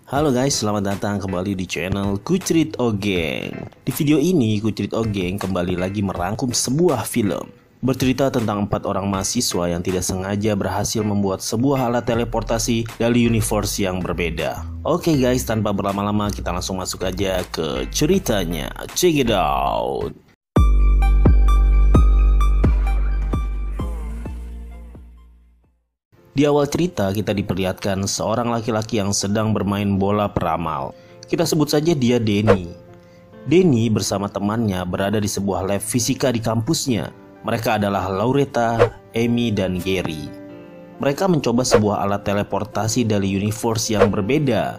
Halo guys, selamat datang kembali di channel Kucerit Ogeng. Di video ini Kucerit Ogeng kembali lagi merangkum sebuah film bercerita tentang 4 orang mahasiswa yang tidak sengaja berhasil membuat sebuah alat teleportasi dari universe yang berbeda. Oke guys, tanpa berlama-lama kita langsung masuk aja ke ceritanya. Check it out. Di awal cerita kita diperlihatkan seorang laki-laki yang sedang bermain bola peramal. Kita sebut saja dia Denny. Denny bersama temannya berada di sebuah lab fisika di kampusnya. Mereka adalah Laureta, Amy, dan Gary. Mereka mencoba sebuah alat teleportasi dari universe yang berbeda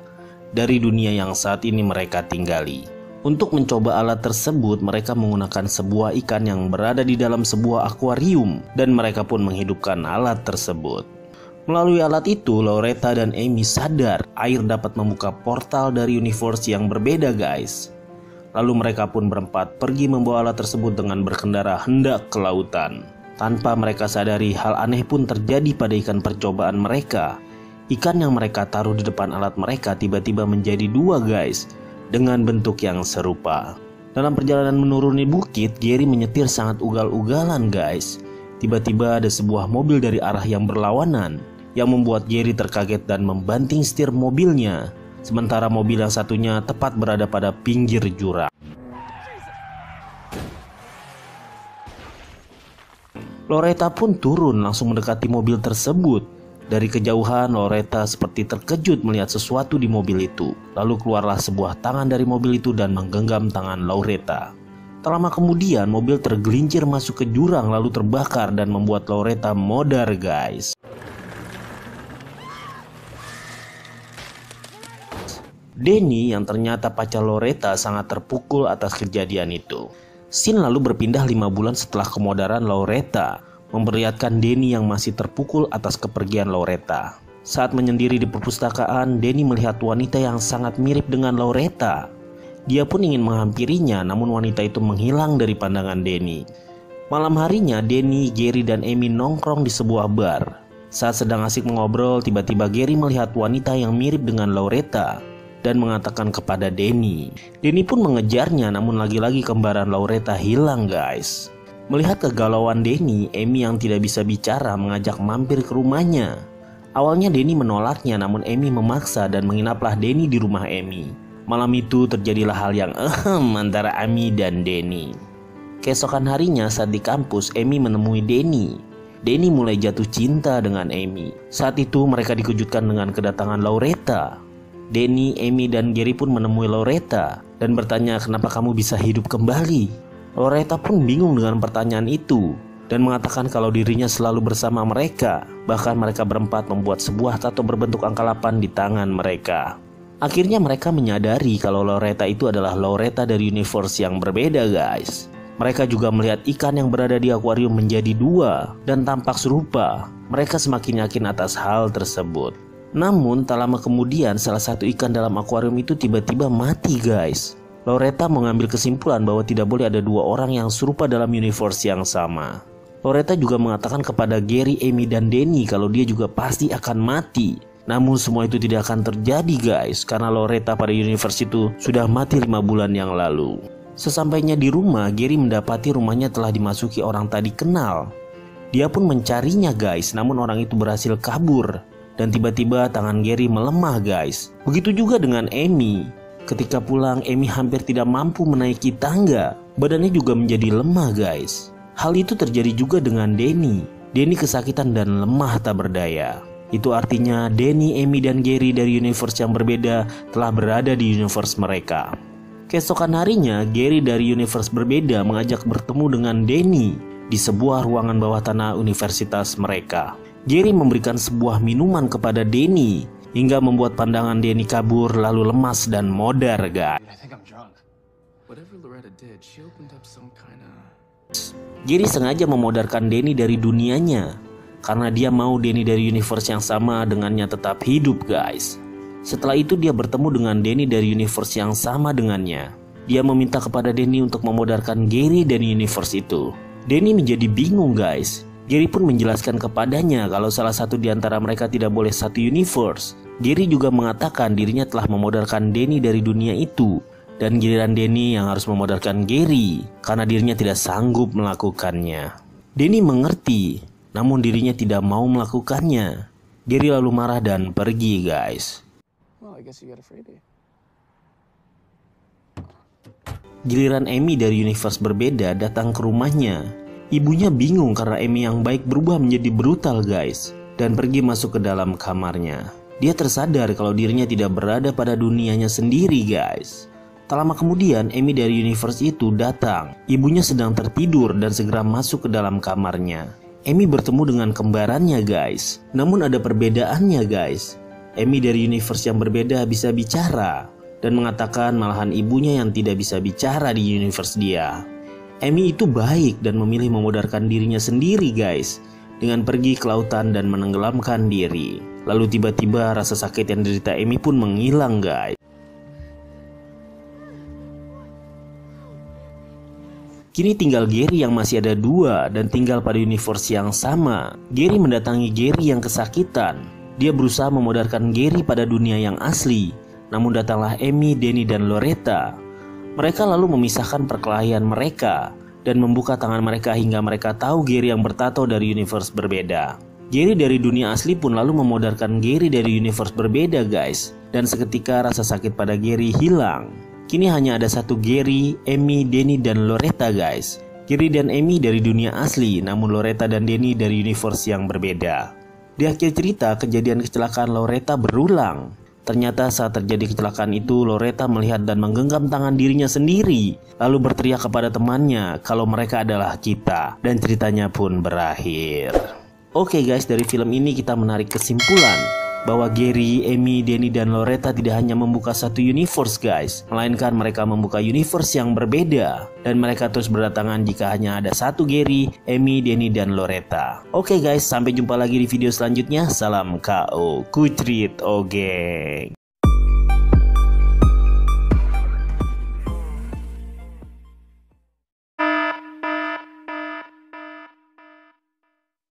dari dunia yang saat ini mereka tinggali. Untuk mencoba alat tersebut, mereka menggunakan sebuah ikan yang berada di dalam sebuah akuarium dan mereka pun menghidupkan alat tersebut. Melalui alat itu, Laureta dan Amy sadar air dapat membuka portal dari universe yang berbeda guys. Lalu mereka pun berempat pergi membawa alat tersebut dengan berkendara hendak ke lautan. Tanpa mereka sadari, hal aneh pun terjadi pada ikan percobaan mereka. Ikan yang mereka taruh di depan alat mereka tiba-tiba menjadi 2 guys, dengan bentuk yang serupa. Dalam perjalanan menuruni bukit, Gary menyetir sangat ugal-ugalan guys. Tiba-tiba ada sebuah mobil dari arah yang berlawanan yang membuat Gary terkaget dan membanting setir mobilnya, sementara mobil yang satunya tepat berada pada pinggir jurang. Laureta pun turun langsung mendekati mobil tersebut. Dari kejauhan, Laureta seperti terkejut melihat sesuatu di mobil itu. Lalu keluarlah sebuah tangan dari mobil itu dan menggenggam tangan Laureta. Tak lama kemudian mobil tergelincir masuk ke jurang lalu terbakar dan membuat Laureta modar guys. Denny yang ternyata pacar Laureta sangat terpukul atas kejadian itu. Scene lalu berpindah 5 bulan setelah kemodaran Laureta, memperlihatkan Denny yang masih terpukul atas kepergian Laureta. Saat menyendiri di perpustakaan, Denny melihat wanita yang sangat mirip dengan Laureta. Dia pun ingin menghampirinya, namun wanita itu menghilang dari pandangan Denny. Malam harinya, Denny, Gary, dan Amy nongkrong di sebuah bar. Saat sedang asik mengobrol, tiba-tiba Gary melihat wanita yang mirip dengan Laureta dan mengatakan kepada Denny. Denny pun mengejarnya, namun lagi-lagi kembaran Laureta hilang guys. Melihat kegalauan Denny, Amy yang tidak bisa bicara mengajak mampir ke rumahnya. Awalnya Denny menolaknya, namun Amy memaksa dan menginaplah Denny di rumah Amy. Malam itu terjadilah hal yang antara Amy dan Denny. Keesokan harinya saat di kampus, Amy menemui Denny. Denny mulai jatuh cinta dengan Amy. Saat itu mereka dikejutkan dengan kedatangan Laureta. Denny, Amy, dan Gary pun menemui Laureta dan bertanya kenapa kamu bisa hidup kembali. Laureta pun bingung dengan pertanyaan itu dan mengatakan kalau dirinya selalu bersama mereka. Bahkan mereka berempat membuat sebuah tato berbentuk angka 8 di tangan mereka. Akhirnya mereka menyadari kalau Laureta itu adalah Laureta dari universe yang berbeda guys. Mereka juga melihat ikan yang berada di akuarium menjadi 2 dan tampak serupa. Mereka semakin yakin atas hal tersebut. Namun tak lama kemudian salah satu ikan dalam akuarium itu tiba-tiba mati guys. Laureta mengambil kesimpulan bahwa tidak boleh ada 2 orang yang serupa dalam universe yang sama. Laureta juga mengatakan kepada Gary, Amy, dan Denny kalau dia juga pasti akan mati. Namun semua itu tidak akan terjadi guys, karena Laureta pada universe itu sudah mati 5 bulan yang lalu. Sesampainya di rumah, Gary mendapati rumahnya telah dimasuki orang tak dikenal. Dia pun mencarinya guys, namun orang itu berhasil kabur. Dan tiba-tiba tangan Gary melemah guys. Begitu juga dengan Amy. Ketika pulang, Amy hampir tidak mampu menaiki tangga. Badannya juga menjadi lemah guys. Hal itu terjadi juga dengan Denny. Denny kesakitan dan lemah tak berdaya. Itu artinya Denny, Amy, dan Gary dari universe yang berbeda telah berada di universe mereka. Keesokan harinya, Gary dari universe berbeda mengajak bertemu dengan Denny di sebuah ruangan bawah tanah universitas mereka. Gary memberikan sebuah minuman kepada Denny hingga membuat pandangan Denny kabur lalu lemas dan modar guys. Gary sengaja memodarkan Denny dari dunianya karena dia mau Denny dari universe yang sama dengannya tetap hidup guys. Setelah itu dia bertemu dengan Denny dari universe yang sama dengannya. Dia meminta kepada Denny untuk memodarkan Gary dari universe itu. Denny menjadi bingung guys. Gary pun menjelaskan kepadanya kalau salah satu di antara mereka tidak boleh satu universe. Gary juga mengatakan dirinya telah memodalkan Danny dari dunia itu, dan giliran Danny yang harus memodalkan Gary karena dirinya tidak sanggup melakukannya. Danny mengerti, namun dirinya tidak mau melakukannya. Gary lalu marah dan pergi, guys. Giliran Amy dari universe berbeda datang ke rumahnya. Ibunya bingung karena Amy yang baik berubah menjadi brutal, guys, dan pergi masuk ke dalam kamarnya. Dia tersadar kalau dirinya tidak berada pada dunianya sendiri, guys. Tak lama kemudian Amy dari universe itu datang. Ibunya sedang tertidur dan segera masuk ke dalam kamarnya. Amy bertemu dengan kembarannya, guys. Namun ada perbedaannya, guys. Amy dari universe yang berbeda bisa bicara dan mengatakan malahan ibunya yang tidak bisa bicara di universe dia. Amy itu baik dan memilih memudarkan dirinya sendiri, guys, dengan pergi ke lautan dan menenggelamkan diri. Lalu tiba-tiba rasa sakit yang diderita Amy pun menghilang, guys. Kini tinggal Gary yang masih ada dua dan tinggal pada universe yang sama. Gary mendatangi Gary yang kesakitan. Dia berusaha memudarkan Gary pada dunia yang asli. Namun datanglah Amy, Danny, dan Loretta. Mereka lalu memisahkan perkelahian mereka dan membuka tangan mereka hingga mereka tahu Gary yang bertato dari universe berbeda. Gary dari dunia asli pun lalu memudarkan Gary dari universe berbeda, guys. Dan seketika rasa sakit pada Gary hilang. Kini hanya ada satu Gary, Amy, Danny, dan Loretta, guys. Gary dan Amy dari dunia asli, namun Loretta dan Danny dari universe yang berbeda. Di akhir cerita, kejadian kecelakaan Loretta berulang. Ternyata saat terjadi kecelakaan itu, Loretta melihat dan menggenggam tangan dirinya sendiri, lalu berteriak kepada temannya kalau mereka adalah kita, dan ceritanya pun berakhir. Oke guys, dari film ini kita menarik kesimpulan bahwa Gary, Amy, Danny, dan Loretta tidak hanya membuka satu universe, guys, melainkan mereka membuka universe yang berbeda, dan mereka terus berdatangan jika hanya ada satu Gary, Amy, Danny, dan Loretta. Oke guys, sampai jumpa lagi di video selanjutnya. Salam KO Kutrit Ogeng.